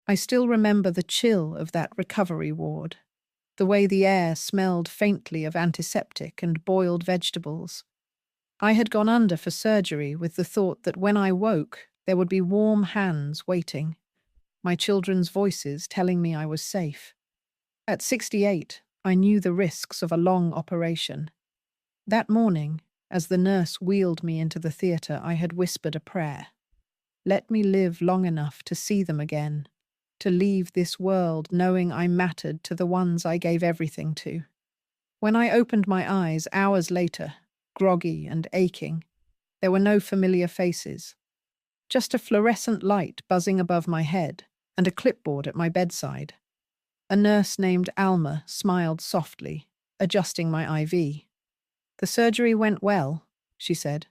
I still remember the chill of that recovery ward, the way the air smelled faintly of antiseptic and boiled vegetables. I had gone under for surgery with the thought that when I woke, there would be warm hands waiting, my children's voices telling me I was safe. At 68, I knew the risks of a long operation. That morning, as the nurse wheeled me into the theatre, I had whispered a prayer. Let me live long enough to see them again, to leave this world knowing I mattered to the ones I gave everything to. When I opened my eyes hours later, groggy and aching, there were no familiar faces. Just a fluorescent light buzzing above my head and a clipboard at my bedside. A nurse named Alma smiled softly, adjusting my IV. The surgery went well, she said.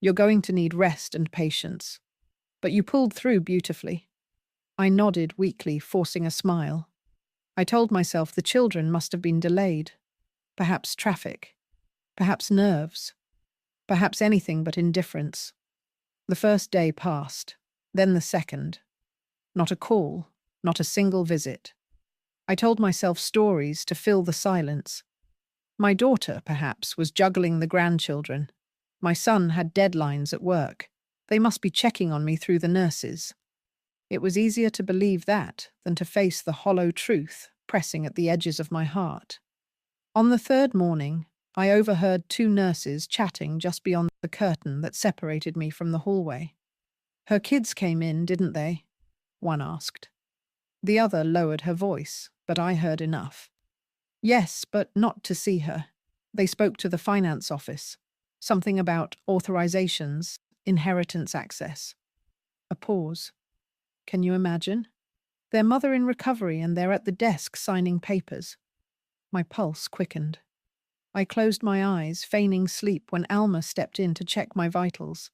You're going to need rest and patience. But you pulled through beautifully. I nodded weakly, forcing a smile. I told myself the children must have been delayed. Perhaps traffic. Perhaps nerves. Perhaps anything but indifference. The first day passed, then the second. Not a call, not a single visit. I told myself stories to fill the silence. My daughter, perhaps, was juggling the grandchildren. My son had deadlines at work. They must be checking on me through the nurses. It was easier to believe that than to face the hollow truth pressing at the edges of my heart. On the third morning, I overheard two nurses chatting just beyond the curtain that separated me from the hallway. Her kids came in, didn't they? One asked. The other lowered her voice, but I heard enough. Yes, but not to see her. They spoke to the finance office. Something about authorizations, inheritance access. A pause. Can you imagine? Their mother in recovery and they're at the desk signing papers. My pulse quickened. I closed my eyes, feigning sleep, when Alma stepped in to check my vitals.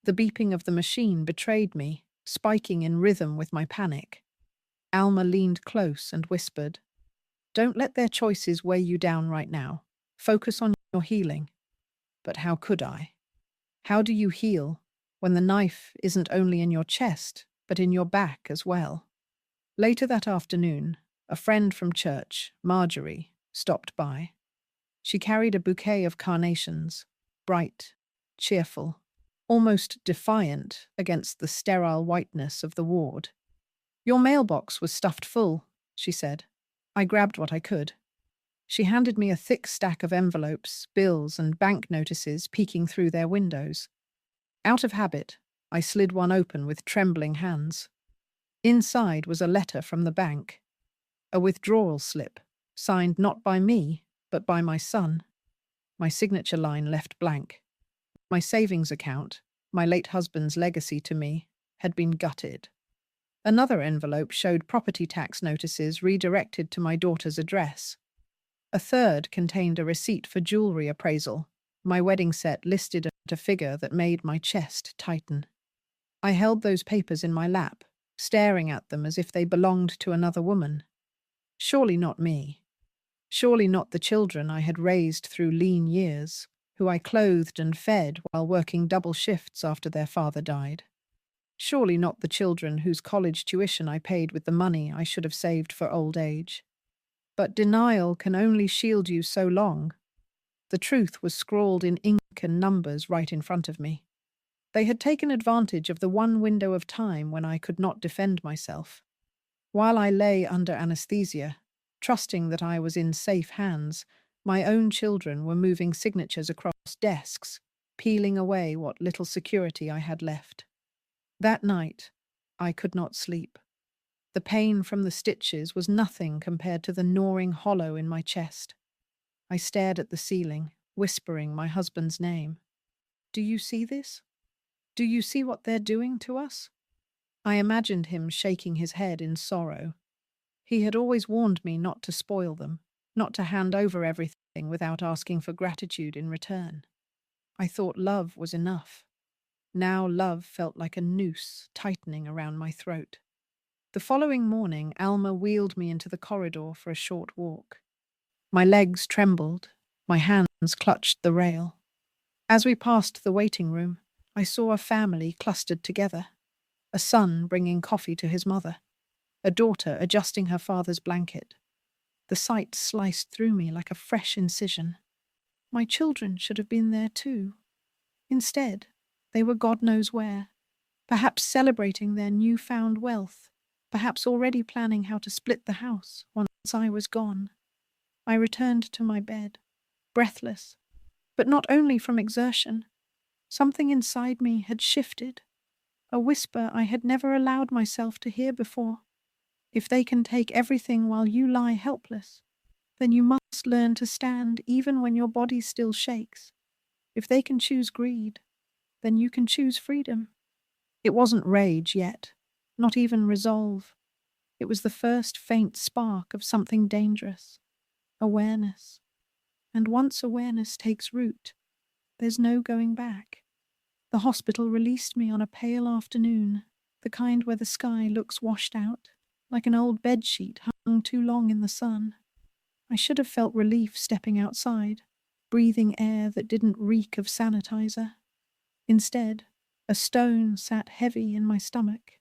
The beeping of the machine betrayed me, spiking in rhythm with my panic. Alma leaned close and whispered, "Don't let their choices weigh you down right now. Focus on your healing." But how could I? How do you heal when the knife isn't only in your chest, but in your back as well? Later that afternoon, a friend from church, Marjorie, stopped by. She carried a bouquet of carnations, bright, cheerful, almost defiant against the sterile whiteness of the ward. "Your mailbox was stuffed full," she said. I grabbed what I could. She handed me a thick stack of envelopes, bills, and bank notices peeking through their windows. Out of habit, I slid one open with trembling hands. Inside was a letter from the bank. A withdrawal slip, signed not by me, but by my son. My signature line left blank. My savings account, my late husband's legacy to me, had been gutted. Another envelope showed property tax notices redirected to my daughter's address. A third contained a receipt for jewelry appraisal, my wedding set listed at a figure that made my chest tighten. I held those papers in my lap, staring at them as if they belonged to another woman. Surely not me. Surely not the children I had raised through lean years, who I clothed and fed while working double shifts after their father died. Surely not the children whose college tuition I paid with the money I should have saved for old age. But denial can only shield you so long. The truth was scrawled in ink and numbers right in front of me. They had taken advantage of the one window of time when I could not defend myself. While I lay under anesthesia, trusting that I was in safe hands, my own children were moving signatures across desks, peeling away what little security I had left. That night, I could not sleep. The pain from the stitches was nothing compared to the gnawing hollow in my chest. I stared at the ceiling, whispering my husband's name. "Do you see this? Do you see what they're doing to us?" I imagined him shaking his head in sorrow. He had always warned me not to spoil them, not to hand over everything without asking for gratitude in return. I thought love was enough. Now love felt like a noose tightening around my throat. The following morning, Alma wheeled me into the corridor for a short walk. My legs trembled, my hands clutched the rail. As we passed the waiting room, I saw a family clustered together, a son bringing coffee to his mother. a daughter adjusting her father's blanket. The sight sliced through me like a fresh incision. My children should have been there too. Instead, they were God knows where, perhaps celebrating their newfound wealth, perhaps already planning how to split the house once I was gone. I returned to my bed, breathless, but not only from exertion. Something inside me had shifted, a whisper I had never allowed myself to hear before. If they can take everything while you lie helpless, then you must learn to stand even when your body still shakes. If they can choose greed, then you can choose freedom. It wasn't rage yet, not even resolve. It was the first faint spark of something dangerous. Awareness. And once awareness takes root, there's no going back. The hospital released me on a pale afternoon, the kind where the sky looks washed out, like an old bedsheet hung too long in the sun. I should have felt relief stepping outside, breathing air that didn't reek of sanitizer. Instead, a stone sat heavy in my stomach.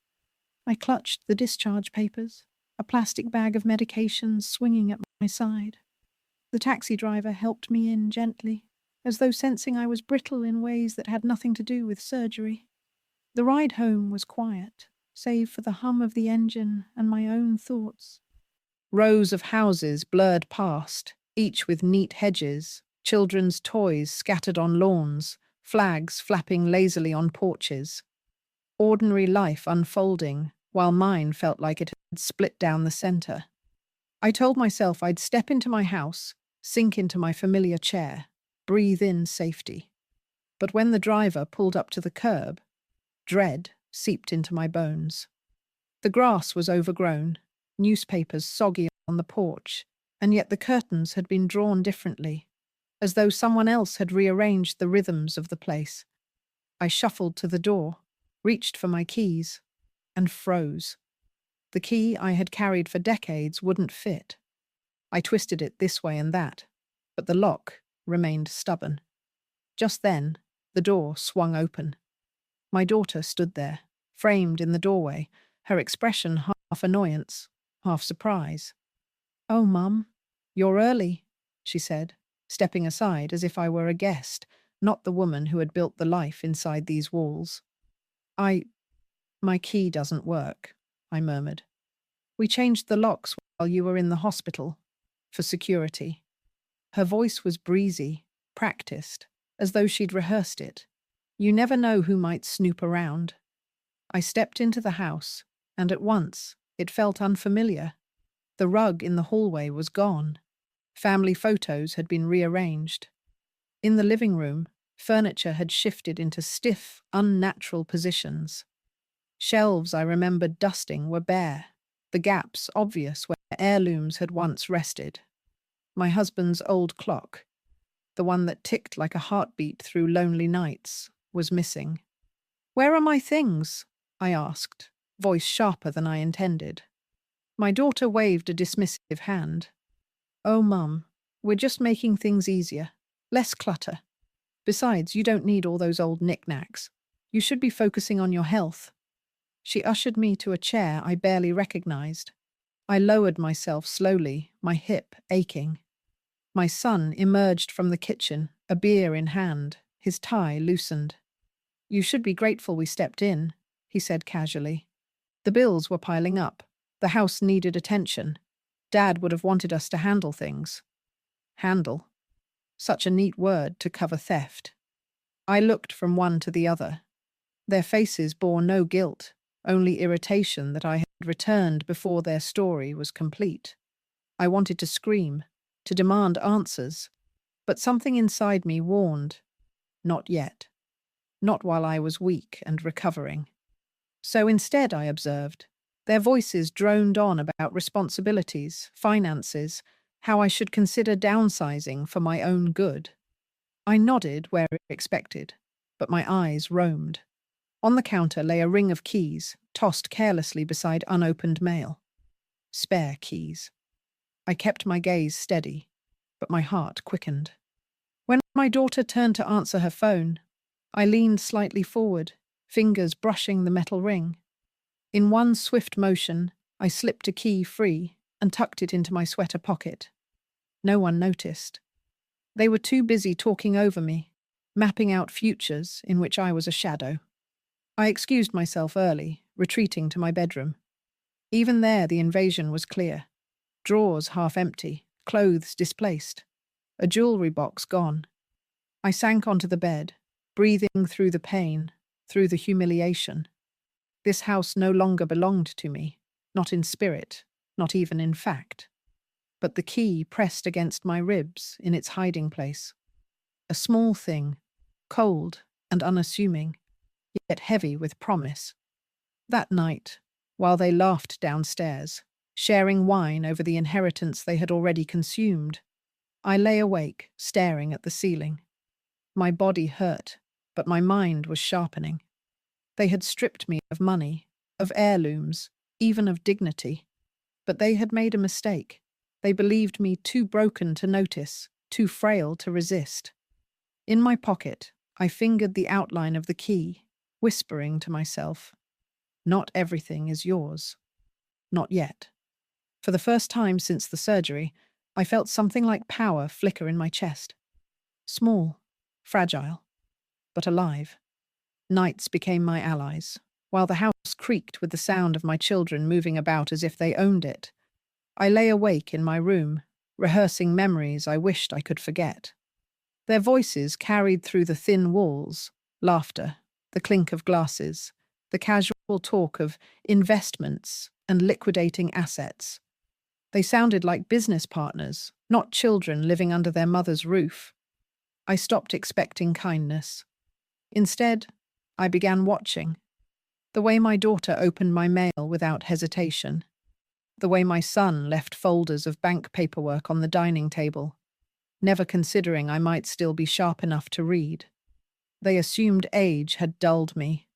I clutched the discharge papers, a plastic bag of medications swinging at my side. The taxi driver helped me in gently, as though sensing I was brittle in ways that had nothing to do with surgery. The ride home was quiet, save for the hum of the engine and my own thoughts. Rows of houses blurred past, each with neat hedges, children's toys scattered on lawns, flags flapping lazily on porches. Ordinary life unfolding, while mine felt like it had split down the center. I told myself I'd step into my house, sink into my familiar chair, breathe in safety. But when the driver pulled up to the curb, dread seeped into my bones. The grass was overgrown, newspapers soggy on the porch, and yet the curtains had been drawn differently, as though someone else had rearranged the rhythms of the place. I shuffled to the door, reached for my keys, and froze. The key I had carried for decades wouldn't fit. I twisted it this way and that, but the lock remained stubborn. Just then, the door swung open. My daughter stood there, framed in the doorway, her expression half annoyance, half surprise. "Oh, Mum, you're early," she said, stepping aside as if I were a guest, not the woman who had built the life inside these walls. My key doesn't work," I murmured. "We changed the locks while you were in the hospital, for security." Her voice was breezy, practiced, as though she'd rehearsed it. You never know who might snoop around. I stepped into the house, and at once it felt unfamiliar. The rug in the hallway was gone. Family photos had been rearranged. In the living room, furniture had shifted into stiff, unnatural positions. Shelves I remembered dusting were bare, the gaps obvious where heirlooms had once rested. My husband's old clock, the one that ticked like a heartbeat through lonely nights, was missing. "Where are my things?" I asked, voice sharper than I intended. My daughter waved a dismissive hand. "Oh, Mum, we're just making things easier. Less clutter. Besides, you don't need all those old knickknacks. You should be focusing on your health." She ushered me to a chair I barely recognized. I lowered myself slowly, my hip aching. My son emerged from the kitchen, a beer in hand, his tie loosened. "You should be grateful we stepped in," he said casually. "The bills were piling up. The house needed attention. Dad would have wanted us to handle things." Handle. Such a neat word to cover theft. I looked from one to the other. Their faces bore no guilt, only irritation that I had returned before their story was complete. I wanted to scream, to demand answers, but something inside me warned, not yet. Not while I was weak and recovering. So instead, I observed, their voices droned on about responsibilities, finances, how I should consider downsizing for my own good. I nodded where expected, but my eyes roamed. On the counter lay a ring of keys, tossed carelessly beside unopened mail. Spare keys. I kept my gaze steady, but my heart quickened. When my daughter turned to answer her phone, I leaned slightly forward, fingers brushing the metal ring. In one swift motion, I slipped a key free and tucked it into my sweater pocket. No one noticed. They were too busy talking over me, mapping out futures in which I was a shadow. I excused myself early, retreating to my bedroom. Even there the invasion was clear. Drawers half empty, clothes displaced, a jewelry box gone. I sank onto the bed, breathing through the pain, through the humiliation. This house no longer belonged to me, not in spirit, not even in fact. But the key pressed against my ribs in its hiding place. A small thing, cold and unassuming, yet heavy with promise. That night, while they laughed downstairs, sharing wine over the inheritance they had already consumed, I lay awake, staring at the ceiling. My body hurt, but my mind was sharpening. They had stripped me of money, of heirlooms, even of dignity. But they had made a mistake. They believed me too broken to notice, too frail to resist. In my pocket, I fingered the outline of the key, whispering to myself, "Not everything is yours. Not yet." For the first time since the surgery, I felt something like power flicker in my chest. Small, fragile, but alive. Nights became my allies, while the house creaked with the sound of my children moving about as if they owned it. I lay awake in my room, rehearsing memories I wished I could forget. Their voices carried through the thin walls, laughter, the clink of glasses, the casual talk of investments and liquidating assets. They sounded like business partners, not children living under their mother's roof. I stopped expecting kindness. Instead, I began watching. The way my daughter opened my mail without hesitation. The way my son left folders of bank paperwork on the dining table, never considering I might still be sharp enough to read. They assumed age had dulled me.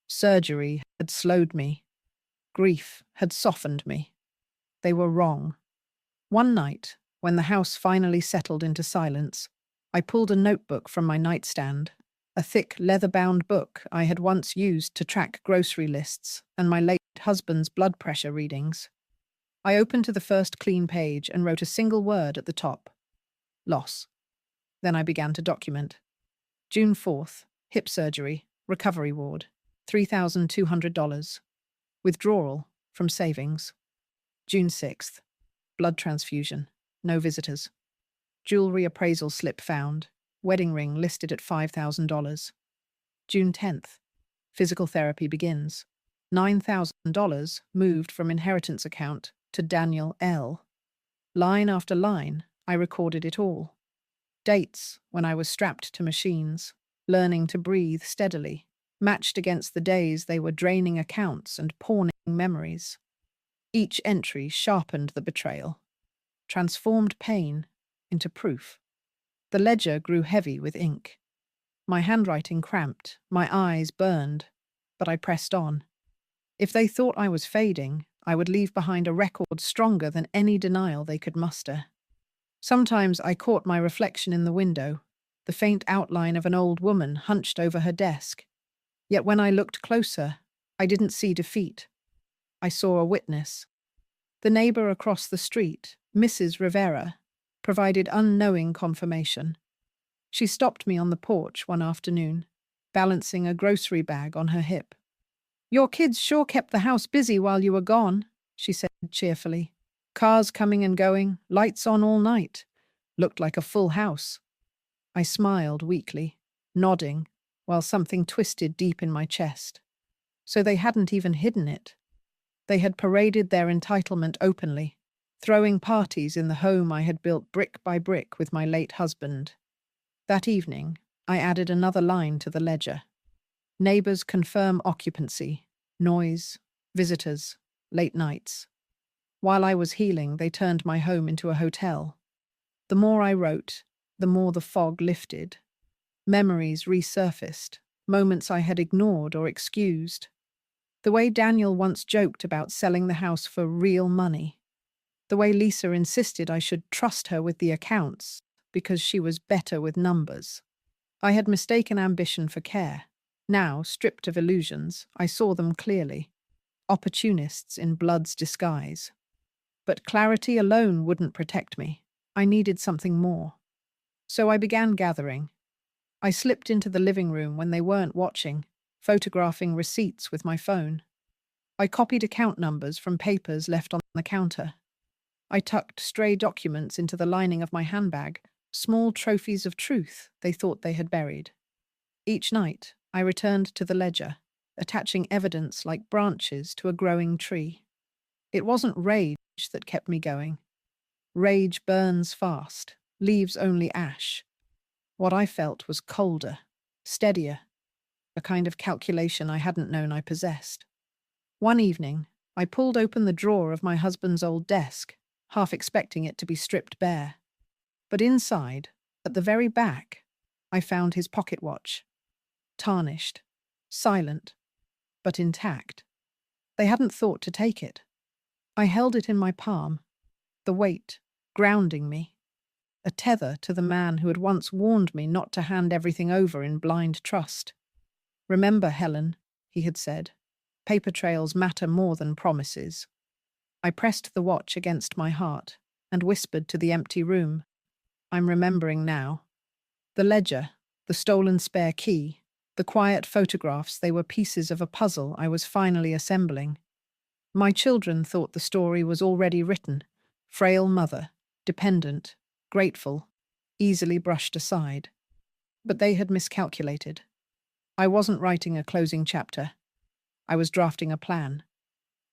Surgery had slowed me. Grief had softened me. They were wrong. One night, when the house finally settled into silence, I pulled a notebook from my nightstand, a thick leather-bound book I had once used to track grocery lists and my late husband's blood pressure readings. I opened to the first clean page and wrote a single word at the top: loss. Then I began to document. June 4th, hip surgery, recovery ward, $3,200. Withdrawal from savings. June 6th, blood transfusion, no visitors. Jewelry appraisal slip found, wedding ring listed at $5,000. June 10th, physical therapy begins. $9,000 moved from inheritance account to Daniel L. Line after line, I recorded it all. Dates when I was strapped to machines, learning to breathe steadily, matched against the days they were draining accounts and pawning memories. Each entry sharpened the betrayal, transformed pain into proof. The ledger grew heavy with ink. My handwriting cramped, my eyes burned, but I pressed on. If they thought I was fading, I would leave behind a record stronger than any denial they could muster. Sometimes I caught my reflection in the window, the faint outline of an old woman hunched over her desk. Yet when I looked closer, I didn't see defeat. I saw a witness. The neighbor across the street, Mrs. Rivera, provided unknowing confirmation. She stopped me on the porch one afternoon, balancing a grocery bag on her hip. "Your kids sure kept the house busy while you were gone," she said cheerfully. "Cars coming and going, lights on all night. Looked like a full house." I smiled weakly, nodding, while something twisted deep in my chest. So they hadn't even hidden it. They had paraded their entitlement openly, throwing parties in the home I had built brick by brick with my late husband. That evening, I added another line to the ledger. Neighbors confirm occupancy, noise, visitors, late nights. While I was healing, they turned my home into a hotel. The more I wrote, the more the fog lifted. Memories resurfaced, moments I had ignored or excused. The way Daniel once joked about selling the house for real money. The way Lisa insisted I should trust her with the accounts because she was better with numbers. I had mistaken ambition for care. Now, stripped of illusions, I saw them clearly. opportunists in blood's disguise. But clarity alone wouldn't protect me. I needed something more. So I began gathering. I slipped into the living room when they weren't watching, photographing receipts with my phone. I copied account numbers from papers left on the counter. I tucked stray documents into the lining of my handbag, small trophies of truth they thought they had buried. Each night, I returned to the ledger, attaching evidence like branches to a growing tree. It wasn't rage that kept me going. Rage burns fast, leaves only ash. What I felt was colder, steadier, a kind of calculation I hadn't known I possessed. One evening, I pulled open the drawer of my husband's old desk, half expecting it to be stripped bare. But inside, at the very back, I found his pocket watch. Tarnished, silent, but intact. They hadn't thought to take it. I held it in my palm, the weight grounding me, a tether to the man who had once warned me not to hand everything over in blind trust. "Remember, Helen," he had said, "paper trails matter more than promises." I pressed the watch against my heart and whispered to the empty room, "I'm remembering now." The ledger, the stolen spare key, the quiet photographs, they were pieces of a puzzle I was finally assembling. My children thought the story was already written. Frail mother, dependent, grateful, easily brushed aside. But they had miscalculated. I wasn't writing a closing chapter. I was drafting a plan.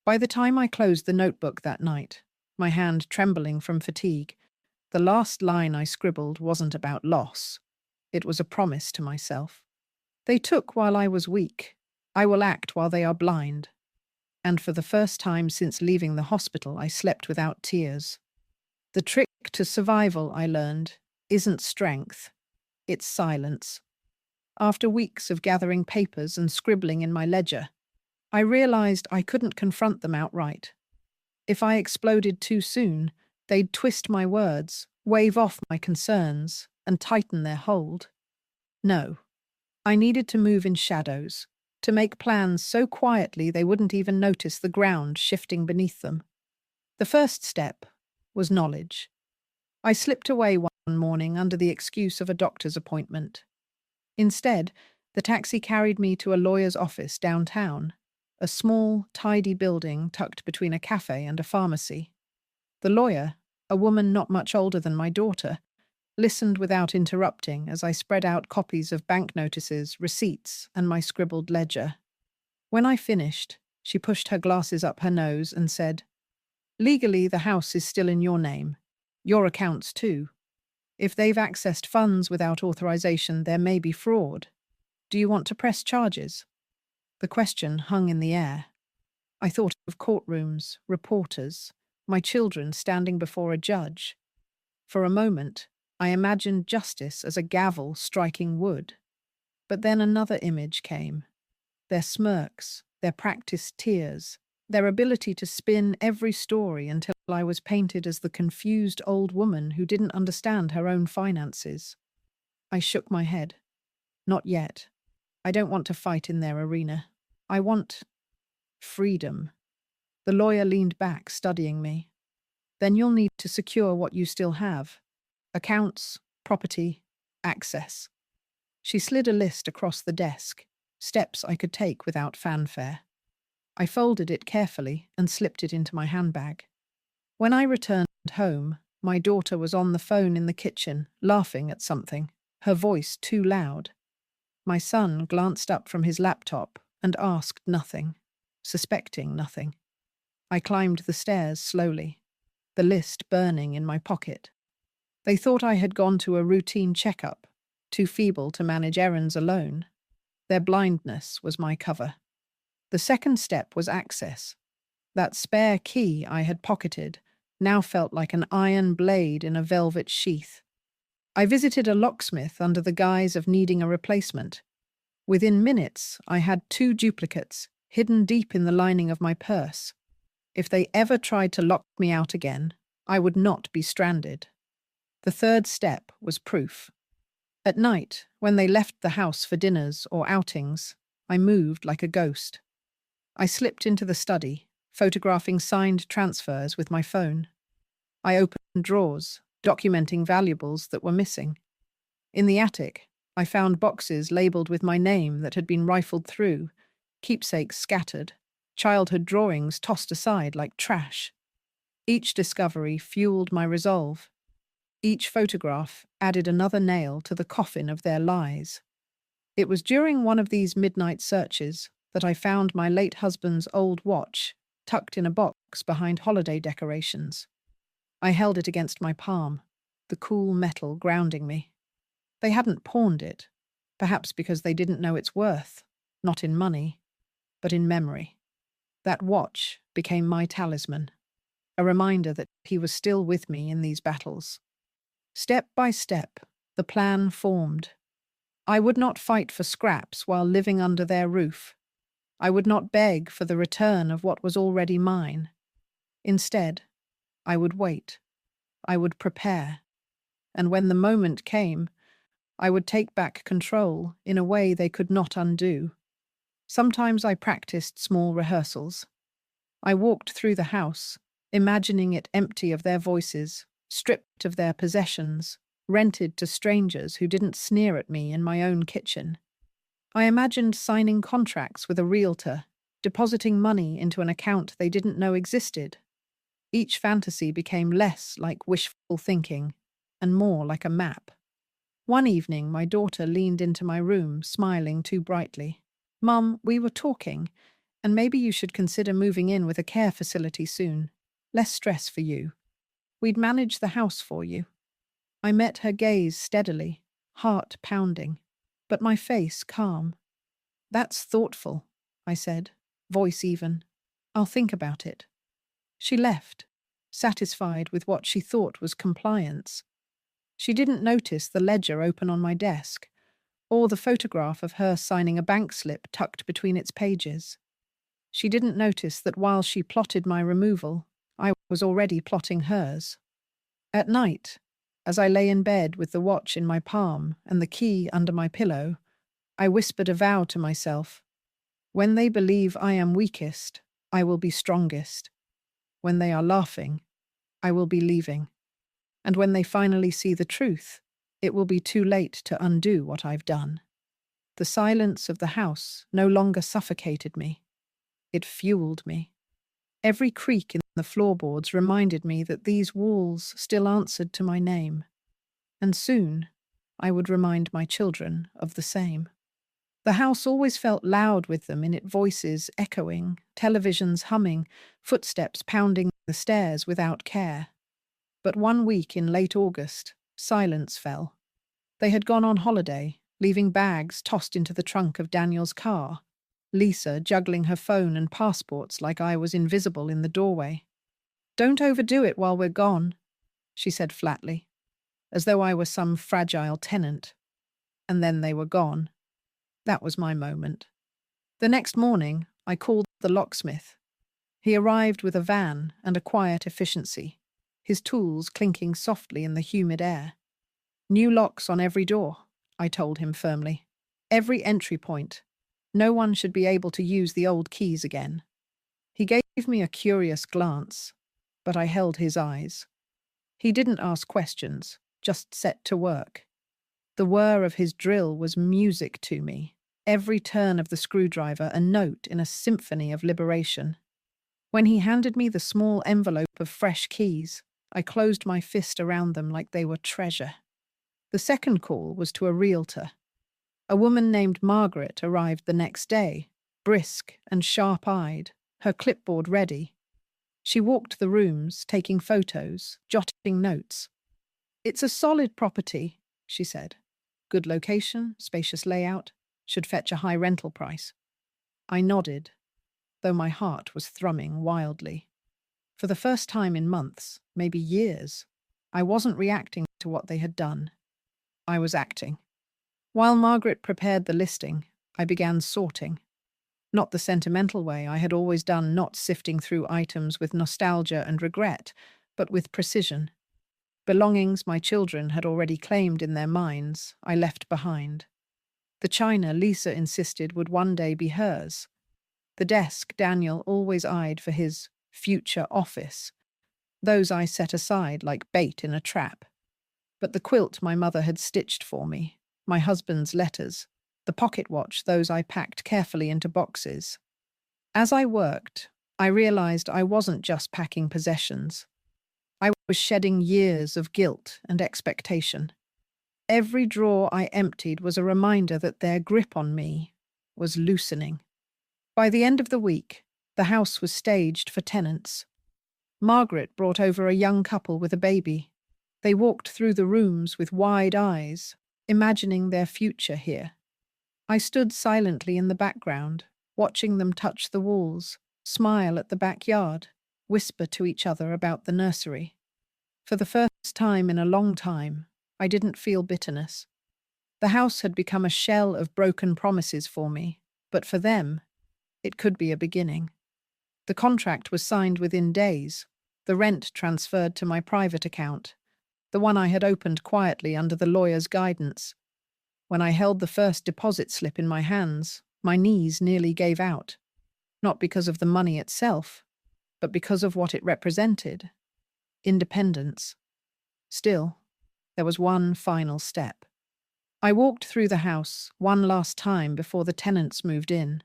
By the time I closed the notebook that night, my hand trembling from fatigue, the last line I scribbled wasn't about loss. It was a promise to myself. They took while I was weak. I will act while they are blind. And for the first time since leaving the hospital, I slept without tears. The trick to survival, I learned, isn't strength, it's silence. After weeks of gathering papers and scribbling in my ledger, I realized I couldn't confront them outright. If I exploded too soon, they'd twist my words, wave off my concerns, and tighten their hold. No, I needed to move in shadows, to make plans so quietly they wouldn't even notice the ground shifting beneath them. The first step was knowledge. I slipped away one morning under the excuse of a doctor's appointment. Instead, the taxi carried me to a lawyer's office downtown, a small, tidy building tucked between a cafe and a pharmacy. The lawyer, a woman not much older than my daughter, listened without interrupting as I spread out copies of bank notices, receipts, and my scribbled ledger. When I finished, she pushed her glasses up her nose and said, "Legally, the house is still in your name. Your accounts, too. If they've accessed funds without authorization, there may be fraud. Do you want to press charges?" The question hung in the air. I thought of courtrooms, reporters, my children standing before a judge. For a moment, I imagined justice as a gavel striking wood. But then another image came. Their smirks, their practiced tears, their ability to spin every story until I was painted as the confused old woman who didn't understand her own finances. I shook my head. Not yet. I don't want to fight in their arena. I want freedom. The lawyer leaned back, studying me. Then you'll need to secure what you still have. Accounts, property, access. She slid a list across the desk, steps I could take without fanfare. I folded it carefully and slipped it into my handbag. When I returned home, my daughter was on the phone in the kitchen, laughing at something, her voice too loud. My son glanced up from his laptop and asked nothing, suspecting nothing. I climbed the stairs slowly, the list burning in my pocket. They thought I had gone to a routine checkup, too feeble to manage errands alone. Their blindness was my cover. The second step was access. That spare key I had pocketed now felt like an iron blade in a velvet sheath. I visited a locksmith under the guise of needing a replacement. Within minutes, I had 2 duplicates hidden deep in the lining of my purse. If they ever tried to lock me out again, I would not be stranded. The third step was proof. At night, when they left the house for dinners or outings, I moved like a ghost. I slipped into the study, photographing signed transfers with my phone. I opened drawers, documenting valuables that were missing. In the attic, I found boxes labeled with my name that had been rifled through, keepsakes scattered, childhood drawings tossed aside like trash. Each discovery fueled my resolve. Each photograph added another nail to the coffin of their lies. It was during one of these midnight searches that I found my late husband's old watch tucked in a box behind holiday decorations. I held it against my palm, the cool metal grounding me. They hadn't pawned it, perhaps because they didn't know its worth, not in money, but in memory. That watch became my talisman, a reminder that he was still with me in these battles. Step by step, the plan formed. I would not fight for scraps while living under their roof. I would not beg for the return of what was already mine. Instead, I would wait. I would prepare. And when the moment came, I would take back control in a way they could not undo. Sometimes I practiced small rehearsals. I walked through the house, imagining it empty of their voices, stripped of their possessions, rented to strangers who didn't sneer at me in my own kitchen. I imagined signing contracts with a realtor, depositing money into an account they didn't know existed. Each fantasy became less like wishful thinking and more like a map. One evening, my daughter leaned into my room, smiling too brightly. "Mum, we were talking, and maybe you should consider moving in with a care facility soon. Less stress for you. We'd manage the house for you." I met her gaze steadily, heart pounding, but my face calm. "That's thoughtful," I said, voice even. "I'll think about it." She left, satisfied with what she thought was compliance. She didn't notice the ledger open on my desk, or the photograph of her signing a bank slip tucked between its pages. She didn't notice that while she plotted my removal, I was already plotting hers. At night, as I lay in bed with the watch in my palm and the key under my pillow, I whispered a vow to myself. When they believe I am weakest, I will be strongest. When they are laughing, I will be leaving. And when they finally see the truth, it will be too late to undo what I've done. The silence of the house no longer suffocated me. It fueled me. Every creak in the floorboards reminded me that these walls still answered to my name. And soon, I would remind my children of the same. The house always felt loud with them in its voices echoing, televisions humming, footsteps pounding the stairs without care. But one week in late August, silence fell. They had gone on holiday, leaving bags tossed into the trunk of Daniel's car, Lisa juggling her phone and passports like I was invisible in the doorway. "Don't overdo it while we're gone," she said flatly, as though I were some fragile tenant. And then they were gone. That was my moment. The next morning, I called the locksmith. He arrived with a van and a quiet efficiency, his tools clinking softly in the humid air. "New locks on every door," I told him firmly. "Every entry point. No one should be able to use the old keys again." He gave me a curious glance, but I held his eyes. He didn't ask questions, just set to work. The whir of his drill was music to me, every turn of the screwdriver a note in a symphony of liberation. When he handed me the small envelope of fresh keys, I closed my fist around them like they were treasure. The second call was to a realtor. A woman named Margaret arrived the next day, brisk and sharp-eyed, her clipboard ready. She walked the rooms, taking photos, jotting notes. "It's a solid property," she said. "Good location, spacious layout, should fetch a high rental price." I nodded, though my heart was thrumming wildly. For the first time in months, maybe years, I wasn't reacting to what they had done. I was acting. While Margaret prepared the listing, I began sorting. Not the sentimental way I had always done, not sifting through items with nostalgia and regret, but with precision. Belongings my children had already claimed in their minds, I left behind. The china Lisa insisted would one day be hers. The desk Daniel always eyed for his future office. Those I set aside like bait in a trap. But the quilt my mother had stitched for me, my husband's letters, the pocket watch, those I packed carefully into boxes. As I worked, I realized I wasn't just packing possessions. I was shedding years of guilt and expectation. Every drawer I emptied was a reminder that their grip on me was loosening. By the end of the week, the house was staged for tenants. Margaret brought over a young couple with a baby. They walked through the rooms with wide eyes, imagining their future here. I stood silently in the background, watching them touch the walls, smile at the backyard, whisper to each other about the nursery. For the first time in a long time, I didn't feel bitterness. The house had become a shell of broken promises for me, but for them, it could be a beginning. The contract was signed within days, the rent transferred to my private account, the one I had opened quietly under the lawyer's guidance. When I held the first deposit slip in my hands, my knees nearly gave out, not because of the money itself, but because of what it represented: independence. Still, there was one final step. I walked through the house one last time before the tenants moved in.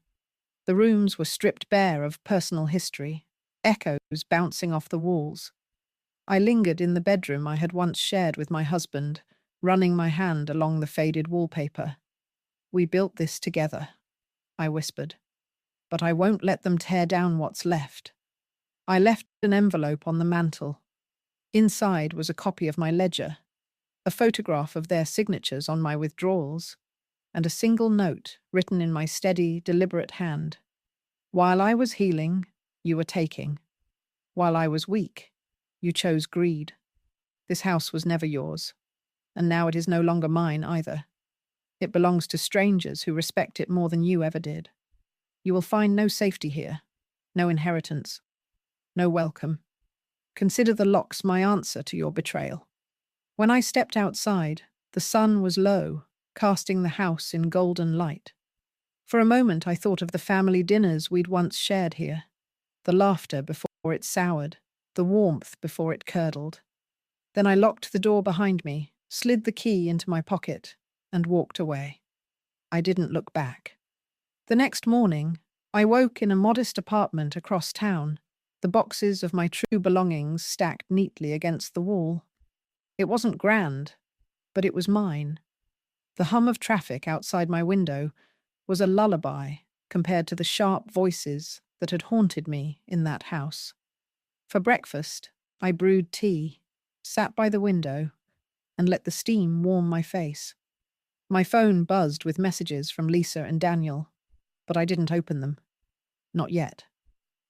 The rooms were stripped bare of personal history, echoes bouncing off the walls. I lingered in the bedroom I had once shared with my husband, running my hand along the faded wallpaper. "We built this together," I whispered, "but I won't let them tear down what's left." I left an envelope on the mantel. Inside was a copy of my ledger, a photograph of their signatures on my withdrawals, and a single note written in my steady, deliberate hand. "While I was healing, you were taking. While I was weak, you chose greed. This house was never yours, and now it is no longer mine either. It belongs to strangers who respect it more than you ever did. You will find no safety here, no inheritance, no welcome. Consider the locks my answer to your betrayal." When I stepped outside, the sun was low, casting the house in golden light. For a moment I thought of the family dinners we'd once shared here, the laughter before it soured, the warmth before it curdled. Then I locked the door behind me, slid the key into my pocket, and walked away. I didn't look back. The next morning, I woke in a modest apartment across town, the boxes of my true belongings stacked neatly against the wall. It wasn't grand, but it was mine. The hum of traffic outside my window was a lullaby compared to the sharp voices that had haunted me in that house. For breakfast, I brewed tea, sat by the window, and let the steam warm my face. My phone buzzed with messages from Lisa and Daniel, but I didn't open them. Not yet.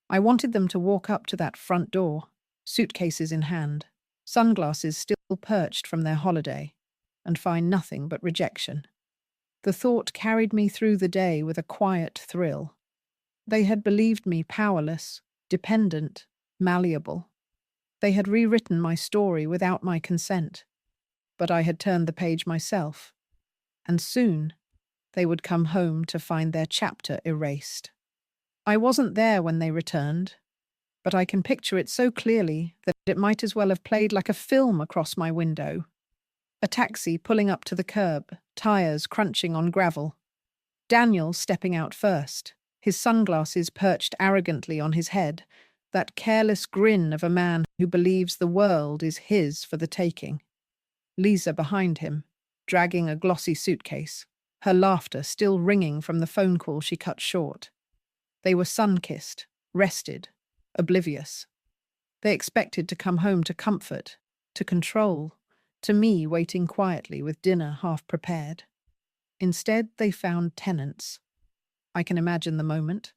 I wanted them to walk up to that front door, suitcases in hand, sunglasses still perched from their holiday, and find nothing but rejection. The thought carried me through the day with a quiet thrill. They had believed me powerless, dependent, malleable. They had rewritten my story without my consent, but I had turned the page myself, and soon they would come home to find their chapter erased. I wasn't there when they returned, but I can picture it so clearly that it might as well have played like a film across my window. A taxi pulling up to the curb, tires crunching on gravel. Daniel stepping out first, his sunglasses perched arrogantly on his head, that careless grin of a man who believes the world is his for the taking. Lisa behind him, dragging a glossy suitcase, her laughter still ringing from the phone call she cut short. They were sun-kissed, rested, oblivious. They expected to come home to comfort, to control, to me waiting quietly with dinner half prepared. Instead, they found tenants. I can imagine the moment.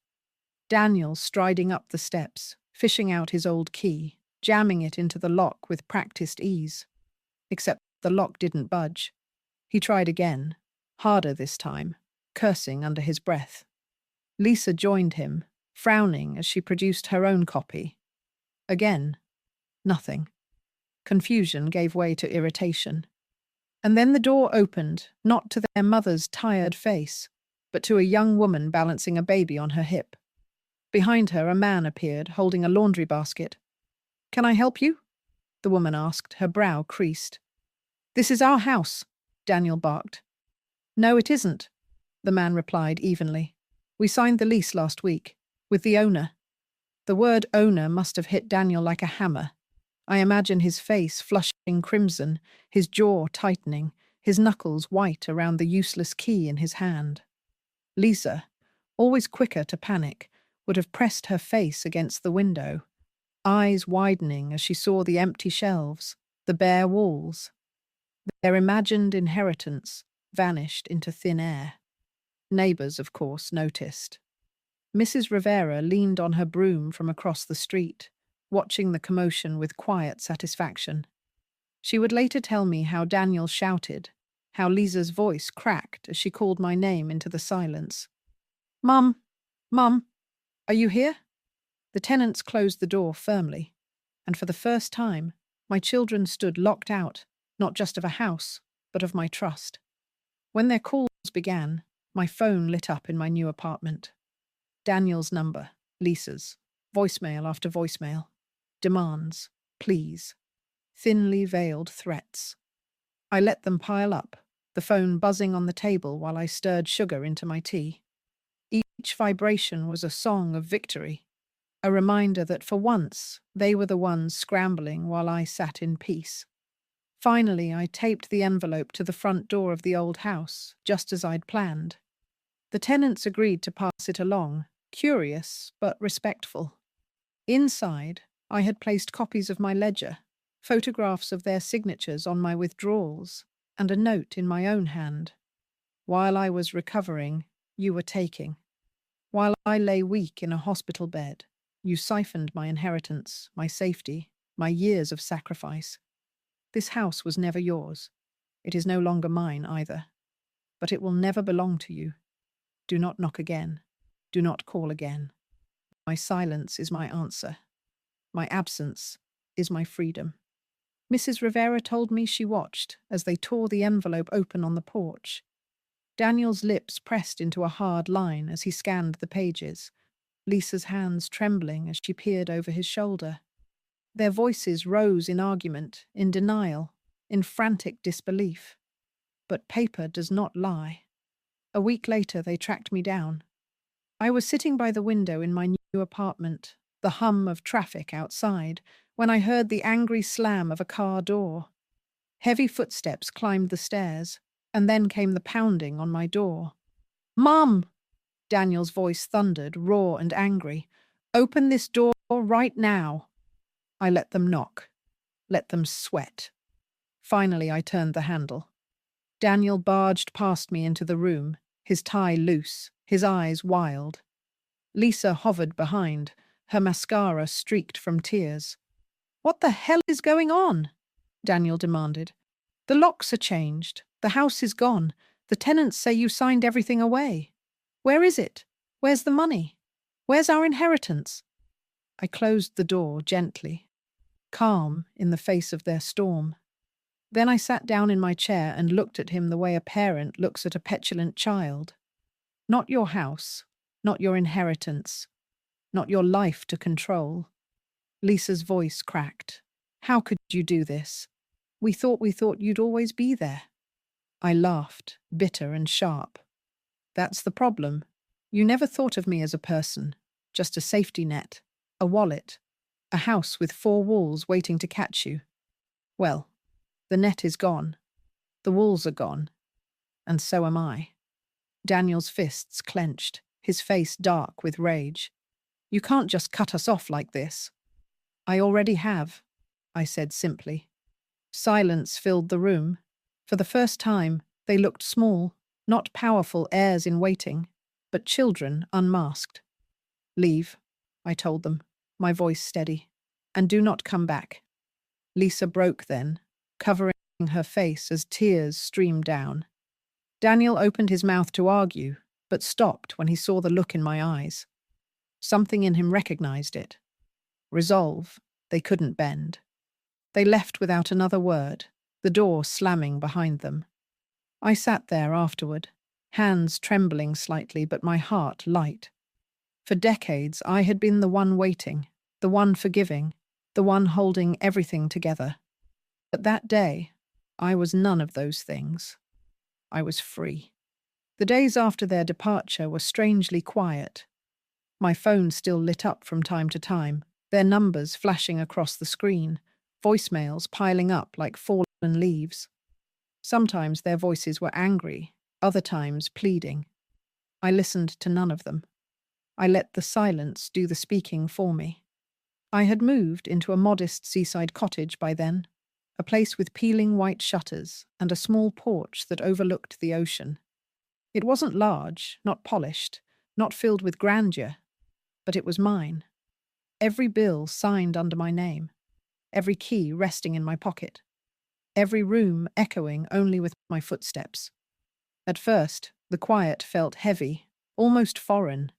Daniel striding up the steps, fishing out his old key, jamming it into the lock with practiced ease. Except the lock didn't budge. He tried again, harder this time, cursing under his breath. Lisa joined him, frowning as she produced her own copy. Again, nothing. Confusion gave way to irritation. And then the door opened, not to their mother's tired face, but to a young woman balancing a baby on her hip. Behind her, a man appeared, holding a laundry basket. "Can I help you?" the woman asked, her brow creased. "This is our house," Daniel barked. "No, it isn't," the man replied evenly. "We signed the lease last week, with the owner." The word owner must have hit Daniel like a hammer. I imagine his face flushing crimson, his jaw tightening, his knuckles white around the useless key in his hand. Lisa, always quicker to panic, would have pressed her face against the window, eyes widening as she saw the empty shelves, the bare walls. Their imagined inheritance vanished into thin air. Neighbours, of course, noticed. Mrs. Rivera leaned on her broom from across the street, watching the commotion with quiet satisfaction. She would later tell me how Daniel shouted, how Lisa's voice cracked as she called my name into the silence. "Mum! Mum! Are you here?" The tenants closed the door firmly, and for the first time, my children stood locked out, not just of a house, but of my trust. When their calls began, my phone lit up in my new apartment. Daniel's number, Lisa's, voicemail after voicemail, demands, pleas, thinly veiled threats. I let them pile up, the phone buzzing on the table while I stirred sugar into my tea. Each vibration was a song of victory, a reminder that for once they were the ones scrambling while I sat in peace. Finally, I taped the envelope to the front door of the old house, just as I'd planned. The tenants agreed to pass it along, curious but respectful. Inside, I had placed copies of my ledger, photographs of their signatures on my withdrawals, and a note in my own hand. "While I was recovering, you were taking. While I lay weak in a hospital bed, you siphoned my inheritance, my safety, my years of sacrifice. This house was never yours. It is no longer mine either. But it will never belong to you. Do not knock again. Do not call again. My silence is my answer. My absence is my freedom." Mrs. Rivera told me she watched as they tore the envelope open on the porch. Daniel's lips pressed into a hard line as he scanned the pages, Lisa's hands trembling as she peered over his shoulder. Their voices rose in argument, in denial, in frantic disbelief. But paper does not lie. A week later, they tracked me down. I was sitting by the window in my new apartment, the hum of traffic outside, when I heard the angry slam of a car door. Heavy footsteps climbed the stairs, and then came the pounding on my door. "Mom!" Daniel's voice thundered, raw and angry. "Open this door right now." I let them knock, let them sweat. Finally, I turned the handle. Daniel barged past me into the room, his tie loose, his eyes wild. Lisa hovered behind, her mascara streaked from tears. "What the hell is going on?" Daniel demanded. "The locks are changed. The house is gone. The tenants say you signed everything away. Where is it? Where's the money? Where's our inheritance?" I closed the door gently, calm in the face of their storm. Then I sat down in my chair and looked at him the way a parent looks at a petulant child. "Not your house, not your inheritance, not your life to control." Lisa's voice cracked. "How could you do this? We thought you'd always be there." I laughed, bitter and sharp. "That's the problem. You never thought of me as a person, just a safety net, a wallet, a house with 4 walls waiting to catch you. Well, the net is gone. The walls are gone. And so am I." Daniel's fists clenched, his face dark with rage. "You can't just cut us off like this." "I already have," I said simply. Silence filled the room. For the first time, they looked small, not powerful heirs in waiting, but children unmasked. "Leave," I told them, my voice steady, "and do not come back." Lisa broke then, covering her face as tears streamed down. Daniel opened his mouth to argue, but stopped when he saw the look in my eyes. Something in him recognized it. Resolve they couldn't bend. They left without another word, the door slamming behind them. I sat there afterward, hands trembling slightly but my heart light. For decades, I had been the one waiting, the one forgiving, the one holding everything together. But that day, I was none of those things. I was free. The days after their departure were strangely quiet. My phone still lit up from time to time, their numbers flashing across the screen, voicemails piling up like fallen leaves. Sometimes their voices were angry, other times pleading. I listened to none of them. I let the silence do the speaking for me. I had moved into a modest seaside cottage by then, a place with peeling white shutters and a small porch that overlooked the ocean. It wasn't large, not polished, not filled with grandeur, but it was mine. Every bill signed under my name, every key resting in my pocket, every room echoing only with my footsteps. At first, the quiet felt heavy, almost foreign.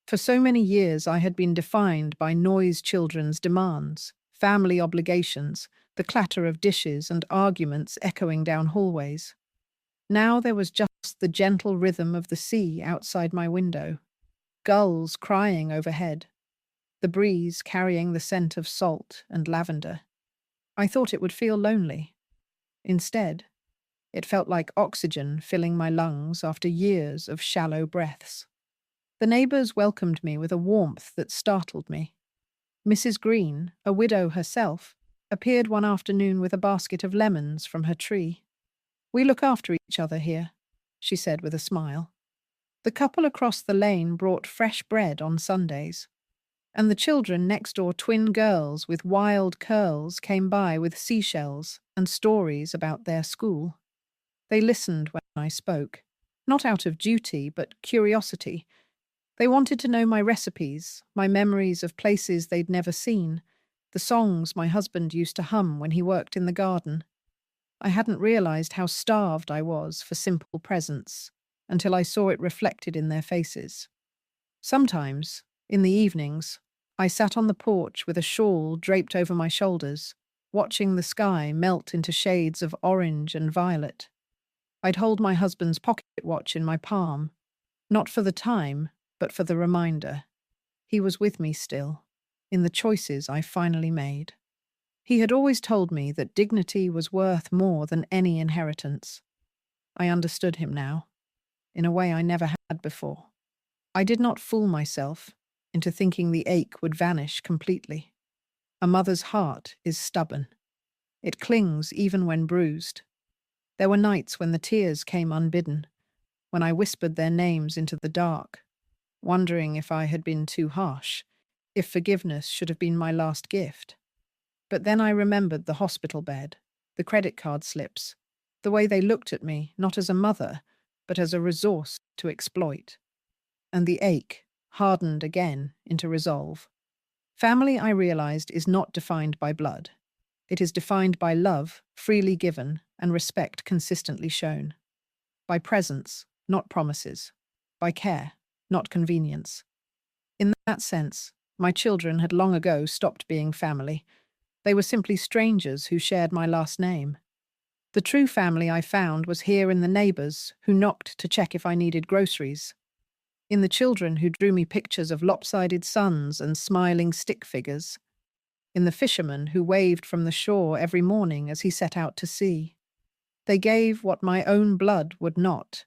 For so many years I had been defined by noise children's demands, family obligations, the clatter of dishes and arguments echoing down hallways. Now there was just the gentle rhythm of the sea outside my window, gulls crying overhead, the breeze carrying the scent of salt and lavender. I thought it would feel lonely. Instead, it felt like oxygen filling my lungs after years of shallow breaths. The neighbours welcomed me with a warmth that startled me. Mrs. Green, a widow herself, appeared one afternoon with a basket of lemons from her tree. "We look after each other here," she said with a smile. The couple across the lane brought fresh bread on Sundays, and the children next door, twin girls with wild curls, came by with seashells and stories about their school. They listened when I spoke, not out of duty but curiosity. They wanted to know my recipes, my memories of places they'd never seen, the songs my husband used to hum when he worked in the garden. I hadn't realized how starved I was for simple presence until I saw it reflected in their faces. Sometimes, in the evenings, I sat on the porch with a shawl draped over my shoulders, watching the sky melt into shades of orange and violet. I'd hold my husband's pocket watch in my palm, not for the time, but for the reminder. He was with me still, in the choices I finally made. He had always told me that dignity was worth more than any inheritance. I understood him now, in a way I never had before. I did not fool myself into thinking the ache would vanish completely. A mother's heart is stubborn. It clings even when bruised. There were nights when the tears came unbidden, when I whispered their names into the dark, wondering if I had been too harsh, if forgiveness should have been my last gift. But then I remembered the hospital bed, the credit card slips, the way they looked at me, not as a mother, but as a resource to exploit. And the ache hardened again into resolve. Family, I realized, is not defined by blood. It is defined by love, freely given, and respect consistently shown. By presence, not promises. By care, not convenience. In that sense, my children had long ago stopped being family. They were simply strangers who shared my last name. The true family I found was here in the neighbours who knocked to check if I needed groceries, in the children who drew me pictures of lopsided suns and smiling stick figures, in the fisherman who waved from the shore every morning as he set out to sea. They gave what my own blood would not: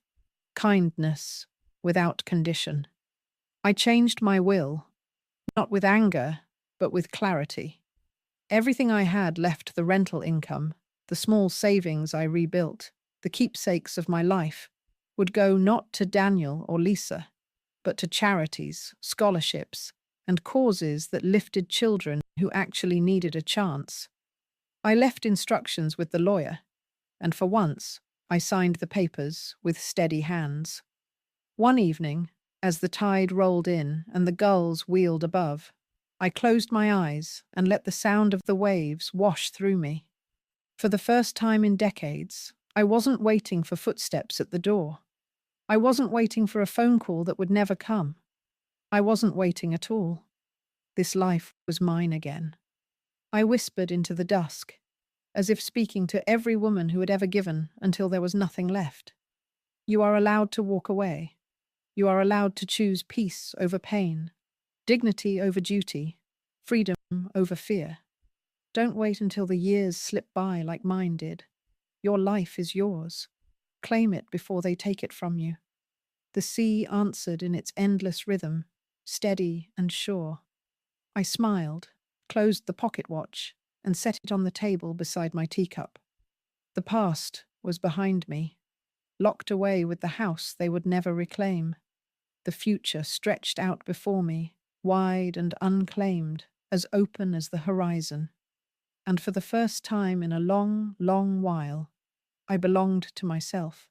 kindness without condition. I changed my will, not with anger, but with clarity. Everything I had left: the rental income, the small savings I rebuilt, the keepsakes of my life, would go not to Daniel or Lisa, but to charities, scholarships, and causes that lifted children who actually needed a chance. I left instructions with the lawyer, and for once, I signed the papers with steady hands. One evening, as the tide rolled in and the gulls wheeled above, I closed my eyes and let the sound of the waves wash through me. For the first time in decades, I wasn't waiting for footsteps at the door. I wasn't waiting for a phone call that would never come. I wasn't waiting at all. This life was mine again. I whispered into the dusk, as if speaking to every woman who had ever given until there was nothing left. You are allowed to walk away. You are allowed to choose peace over pain, dignity over duty, freedom over fear. Don't wait until the years slip by like mine did. Your life is yours. Claim it before they take it from you. The sea answered in its endless rhythm, steady and sure. I smiled, closed the pocket watch, and set it on the table beside my teacup. The past was behind me, locked away with the house they would never reclaim. The future stretched out before me, wide and unclaimed, as open as the horizon. And for the first time in a long, long while, I belonged to myself.